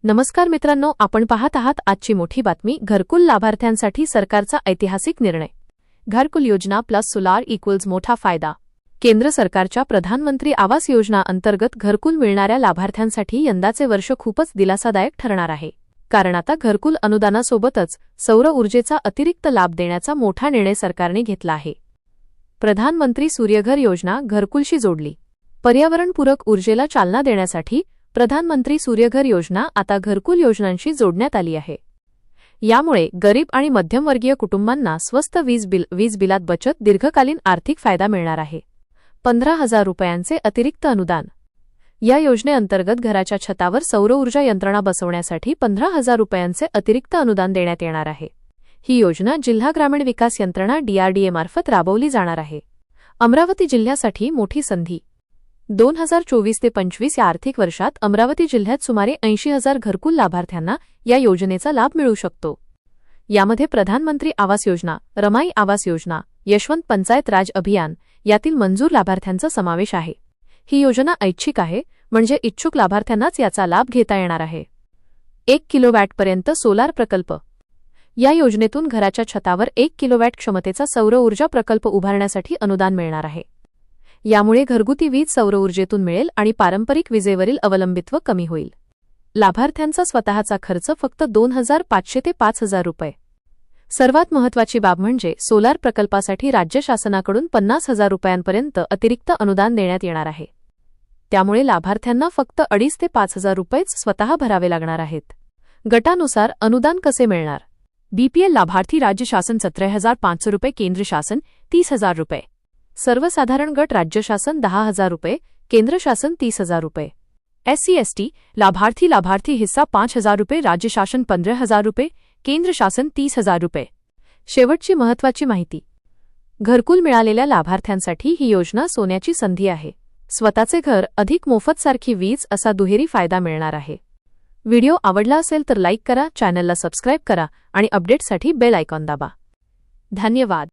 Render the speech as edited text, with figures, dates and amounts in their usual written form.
नमस्कार मित्रांनो, आपण पाहत आहात आजची मोठी बातमी। घरकुल लाभार्थ्यांसाठी सरकारचा ऐतिहासिक निर्णय। घरकुल योजना प्लस सोलार इक्वल्स मोठा फायदा। केंद्र सरकारच्या प्रधानमंत्री आवास योजना अंतर्गत घरकुल मिळणाऱ्या लाभार्थ्यांसाठी यंदाचे वर्ष खूपच दिलासादायक ठरणार आहे, कारण आता घरकुल अनुदानासोबतच सौर ऊर्जेचा अतिरिक्त लाभ देण्याचा मोठा निर्णय सरकारने घेतला आहे। प्रधानमंत्री सूर्यघर योजना घरकुलशी जोडली। पर्यावरणपूरक ऊर्जेला चालना देण्यासाठी प्रधानमंत्री सूर्यघर योजना आता घरकुल योजनांशी जोडण्यात आली आहे। यामुळे गरीब आणि मध्यमवर्गीय कुटुंबांना स्वस्त वीज बिलात बचत, दीर्घकालीन आर्थिक फायदा मिळणार आहे। 15,000 रुपयांचे अतिरिक्त अनुदान। या योजनेअंतर्गत घराच्या छतावर सौर ऊर्जा यंत्रणा बसवण्यासाठी 15,000 रुपयांचे अतिरिक्त अनुदान देण्यात येणार आहे। ही योजना जिल्हा ग्रामीण विकास यंत्रणा DRDA मार्फत राबवली जाणार आहे। अमरावती जिल्ह्यासाठी मोठी संधी। 2024 ते 25 या आर्थिक वर्षात अमरावती जिल्ह्यात सुमारे 80,000 घरकुल लाभार्थ्यांना या योजनेचा लाभ मिळू शकतो। यामध्ये प्रधानमंत्री आवास योजना, रमाई आवास योजना, यशवंत पंचायत राज अभियान यातील मंजूर लाभार्थ्यांचा समावेश आहे। ही योजना ऐच्छिक आहे, म्हणजे इच्छुक लाभार्थ्यांनाच याचा लाभ घेता येणार आहे। 1 किलोवॅटपर्यंत सोलार प्रकल्प। या योजनेतून घराच्या छतावर 1 किलोवॅट क्षमतेचा सौर ऊर्जा प्रकल्प उभारण्यासाठी अनुदान मिळणार आहे। यामुळे घरगुती वीज सौर ऊर्जेतून मिळेल आणि पारंपरिक विजेवरील अवलंबित्व कमी होईल। लाभार्थ्यांचा स्वतःचा खर्च फक्त 2,500 ते 5,000 रुपये। सर्वात महत्त्वाची बाब म्हणजे सोलार प्रकल्पासाठी राज्य शासनाकडून 50,000 रुपयांपर्यंत अतिरिक्त अनुदान देण्यात येणार आहे। त्यामुळे लाभार्थ्यांना फक्त 2,500 ते 5,000 रुपयेच स्वतः भरावे लागणार आहेत। गटानुसार अनुदान कसे मिळणार? BPL लाभार्थी राज्य शासन 17,500 रुपये, केंद्र शासन 30,000 रुपये। सर्वसाधारण गट राज्य शासन 10,000 रुपये, केंद्र शासन 30,000 रुपये। SC/ST लाभार्थी हिस्सा 5,000 रुपये, राज्य शासन 15,000 रुपये, केंद्र शासन 30,000 रुपये। शेवटची महत्त्वाची माहिती। घरकुल मिळालेल्या लाभार्थ्यांसाठी ही योजना सोन्याची संधी आहे। स्वतःचे घर अधिक मोफत सारखी वीज असा दुहेरी फायदा मिळणार आहे। व्हिडिओ आवडला असेल तर लाईक करा, चॅनलला सबस्क्राईब करा आणि अपडेट्ससाठी बेल आयकॉन दाबा। धन्यवाद।